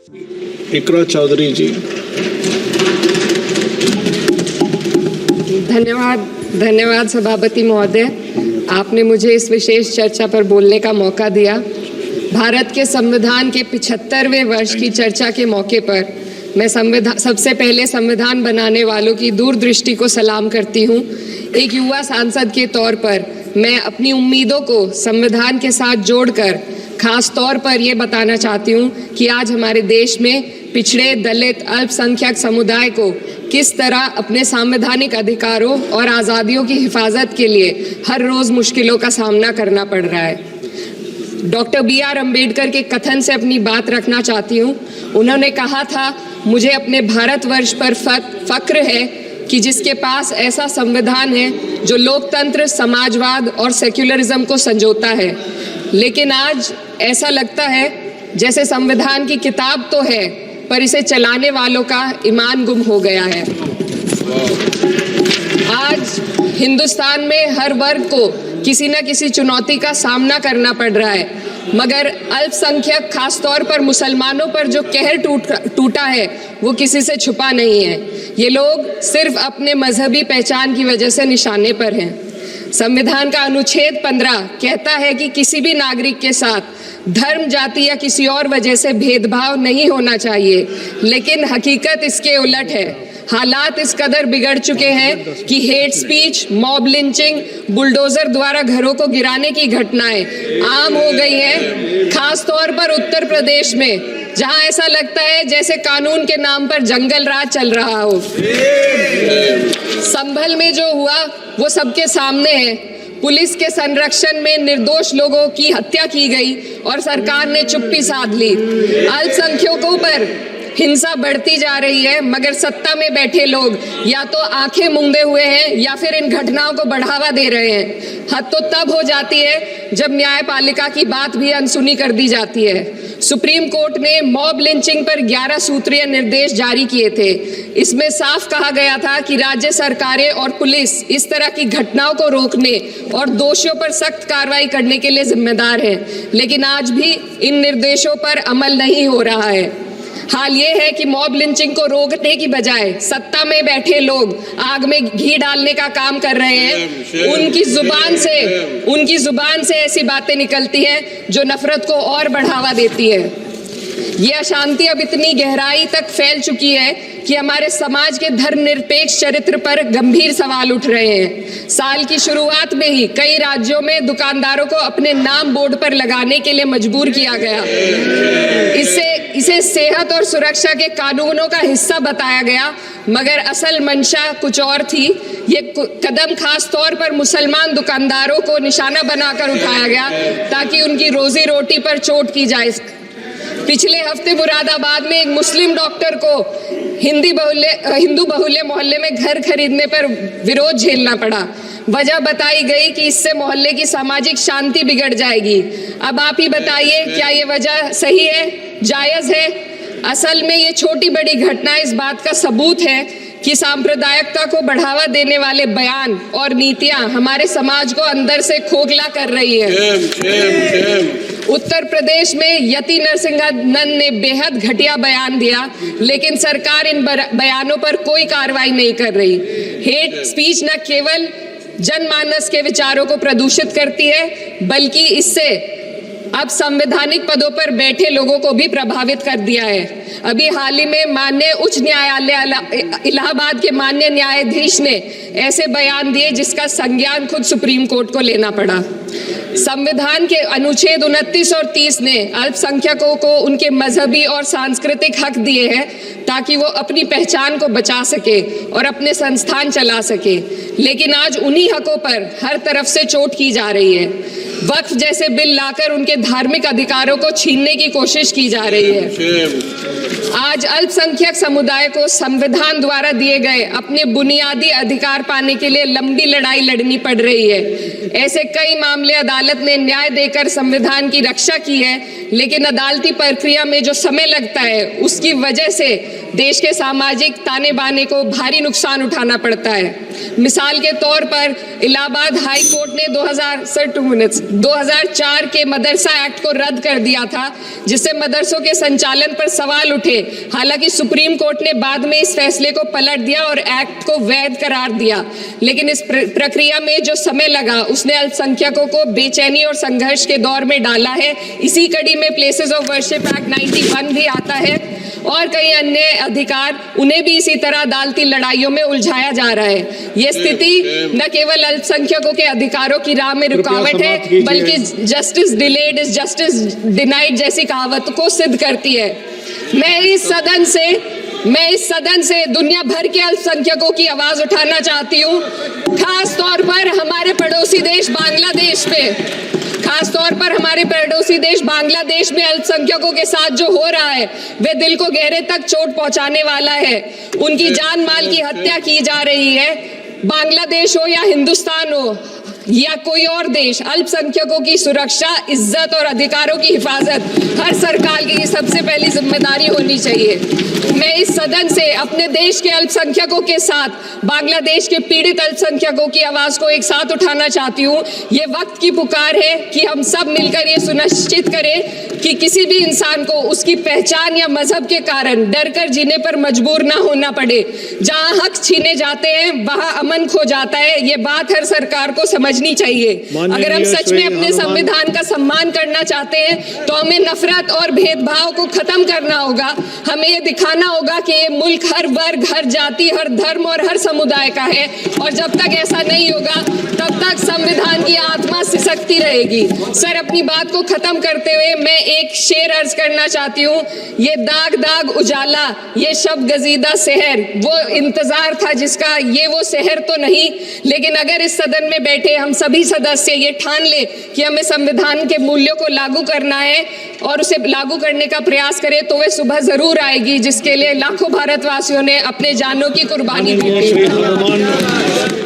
इकरा चौधरी जी। धन्यवाद सभापति महोदय, आपने मुझे इस विशेष चर्चा पर बोलने का मौका दिया। भारत के संविधान के 75वें वर्ष की चर्चा के मौके पर मैं सबसे पहले संविधान बनाने वालों की दूरदृष्टि को सलाम करती हूँ। एक युवा सांसद के तौर पर मैं अपनी उम्मीदों को संविधान के साथ जोड़कर खास तौर पर ये बताना चाहती हूँ कि आज हमारे देश में पिछड़े, दलित, अल्पसंख्यक समुदाय को किस तरह अपने संवैधानिक अधिकारों और आज़ादियों की हिफाजत के लिए हर रोज़ मुश्किलों का सामना करना पड़ रहा है। Doctor B.R. अम्बेडकर के कथन से अपनी बात रखना चाहती हूँ। उन्होंने कहा था, मुझे अपने भारतवर्ष पर फक्र है कि जिसके पास ऐसा संविधान है जो लोकतंत्र, समाजवाद और सेक्युलरिज्म को संजोता है। लेकिन आज ऐसा लगता है जैसे संविधान की किताब तो है पर इसे चलाने वालों का ईमान गुम हो गया है। आज हिंदुस्तान में हर वर्ग को किसी न किसी चुनौती का सामना करना पड़ रहा है, मगर अल्पसंख्यक खासतौर पर मुसलमानों पर जो कहर टूटा है वो किसी से छुपा नहीं है। ये लोग सिर्फ अपने मजहबी पहचान की वजह से निशाने पर हैं। संविधान का अनुच्छेद 15 कहता है कि किसी भी नागरिक के साथ धर्म, जाति या किसी और वजह से भेदभाव नहीं होना चाहिए, लेकिन हकीकत इसके उलट है। हालात इस कदर बिगड़ चुके हैं कि hate speech, mob lynching, bulldozer द्वारा घरों को गिराने की घटनाएं आम हो गई हैं। खास तौर पर उत्तर प्रदेश में, जहां ऐसा लगता है जैसे कानून के नाम पर जंगल राज चल रहा हो। संभल में जो हुआ वो सबके सामने है। पुलिस के संरक्षण में निर्दोष लोगों की हत्या की गई और सरकार ने चुप्पी साध ली। अल्पसंख्यकों पर हिंसा बढ़ती जा रही है, मगर सत्ता में बैठे लोग या तो आंखें मूंदे हुए हैं या फिर इन घटनाओं को बढ़ावा दे रहे हैं। हद तो तब हो जाती है जब न्यायपालिका की बात भी अनसुनी कर दी जाती है। सुप्रीम कोर्ट ने मॉब लिंचिंग पर 11 सूत्रीय निर्देश जारी किए थे। इसमें साफ कहा गया था कि राज्य सरकारें और पुलिस इस तरह की घटनाओं को रोकने और दोषियों पर सख्त कार्रवाई करने के लिए जिम्मेदार हैं, लेकिन आज भी इन निर्देशों पर अमल नहीं हो रहा है। हाल ये है कि मॉब लिंचिंग को रोकने की बजाय सत्ता में बैठे लोग आग में घी डालने का काम कर रहे हैं। उनकी जुबान से ऐसी बातें निकलती हैं जो नफरत को और बढ़ावा देती है। ये अशांति अब इतनी गहराई तक फैल चुकी है कि हमारे समाज के धर्मनिरपेक्ष चरित्र पर गंभीर सवाल उठ रहे हैं। साल की शुरुआत में ही कई राज्यों में दुकानदारों को अपने नाम बोर्ड पर लगाने के लिए मजबूर किया गया। इसे सेहत और सुरक्षा के कानूनों का हिस्सा बताया गया, मगर असल मंशा कुछ और थी। ये कदम खास तौर पर मुसलमान दुकानदारों को निशाना बनाकर उठाया गया ताकि उनकी रोजी रोटी पर चोट की जाए। पिछले हफ्ते मुरादाबाद में एक मुस्लिम डॉक्टर को हिंदू बहुल्य मोहल्ले में घर खरीदने पर विरोध झेलना पड़ा। वजह बताई गई कि इससे मोहल्ले की सामाजिक शांति बिगड़ जाएगी। अब आप ही बताइए, क्या ये वजह सही है, जायज है? असल में ये छोटी बड़ी घटना इस बात का सबूत है कि सांप्रदायिकता को बढ़ावा देने वाले बयान और नीतियां हमारे समाज को अंदर से खोखला कर रही है। उत्तर प्रदेश में यति नरसिंहानंद ने बेहद घटिया बयान दिया, लेकिन सरकार इन बयानों पर कोई कार्रवाई नहीं कर रही। हेट स्पीच न केवल जनमानस के विचारों को प्रदूषित करती है, बल्कि इससे अब संवैधानिक पदों पर बैठे लोगों को भी प्रभावित कर दिया है। अभी हाल ही में माननीय उच्च न्यायालय इलाहाबाद के माननीय न्यायाधीश ने ऐसे बयान दिए जिसका संज्ञान खुद सुप्रीम कोर्ट को लेना पड़ा। संविधान के अनुच्छेद 29 और 30 ने अल्पसंख्यकों को उनके मजहबी और सांस्कृतिक हक दिए हैं ताकि वो अपनी पहचान को बचा सके और अपने संस्थान चला सके, लेकिन आज उन्हीं हकों पर हर तरफ से चोट की जा रही है। वक्फ जैसे बिल लाकर उनके धार्मिक अधिकारों को छीनने की कोशिश की जा रही है। आज अल्पसंख्यक समुदाय को संविधान द्वारा दिए गए अपने बुनियादी अधिकार पाने के लिए लंबी लड़ाई लड़नी पड़ रही है। ऐसे कई मामले अदालत ने न्याय देकर संविधान की रक्षा की है, लेकिन अदालती प्रक्रिया में जो समय लगता है उसकी वजह से देश के सामाजिक ताने बाने को भारी नुकसान उठाना पड़ता है। मिसाल के तौर पर इलाहाबाद हाई कोर्ट ने 2 मिनट्स 2004 के मदरसा एक्ट को रद्द कर दिया था, जिससे मदरसों के संचालन पर सवाल उठे। हालांकि सुप्रीम कोर्ट ने बाद में इस फैसले को पलट दिया और एक्ट को वैध करार दिया, लेकिन इस प्रक्रिया में जो समय लगा उसने अल्पसंख्यकों को बेचैनी और संघर्ष के दौर में डाला है। इसी कड़ी में प्लेसेस ऑफ वर्शिप एक्ट 91 भी आता है और कई अन्य अधिकार, उन्हें भी इसी तरह अदालती लड़ाइयों में उलझाया जा रहा है। ये स्थिति न केवल अल्पसंख्यकों के अधिकारों की राह में रुकावट है, बल्कि justice delayed is justice denied जैसी कहावत को सिद्ध करती है। मैं इस सदन से दुनिया भर के अल्पसंख्यकों की आवाज उठाना चाहती हूँ, खास तौर पर हमारे पड़ोसी देश बांग्लादेश में अल्पसंख्यकों के साथ जो हो रहा है वे दिल को गहरे तक चोट पहुंचाने वाला है। उनकी जान माल की हत्या की जा रही है। बांग्लादेश हो या हिंदुस्तान हो या कोई और देश, अल्पसंख्यकों की सुरक्षा, इज्जत और अधिकारों की हिफाजत हर सरकार की सबसे पहली जिम्मेदारी होनी चाहिए। मैं इस सदन से अपने देश के अल्पसंख्यकों के साथ बांग्लादेश के पीड़ित अल्पसंख्यकों की आवाज को एक साथ उठाना चाहती हूँ। ये वक्त की पुकार है कि हम सब मिलकर ये सुनिश्चित करें कि किसी भी इंसान को उसकी पहचान या मजहब के कारण डर कर जीने पर मजबूर ना होना पड़े। जहाँ हक छीने जाते हैं वहाँ अमन खो जाता है। ये बात हर सरकार को समझनी चाहिए। अगर हम सच में अपने संविधान का सम्मान करना चाहते हैं तो हमें नफरत और भेदभाव को खत्म करना होगा। हमें ये दिखाना होगा कि ये मुल्क हर वर्ग, हर जाति, हर धर्म और हर समुदाय का है, और जब तक ऐसा नहीं होगा तब तक संविधान की आत्मा सिसकती रहेगी। सर, अपनी बात को खत्म करते हुए मैं एक शेर अर्ज करना चाहती हूँ। ये दाग दाग उजाला, ये शब गजीदा शहर, वो इंतजार था जिसका, ये वो शहर तो नहीं। लेकिन अगर इस सदन में बैठे हम सभी सदस्य ये ठान ले कि हमें संविधान के मूल्यों को लागू करना है और उसे लागू करने का प्रयास करें, तो वह सुबह जरूर आएगी जिसके लिए लाखों भारतवासियों ने अपने जानों की कुर्बानी दी थी।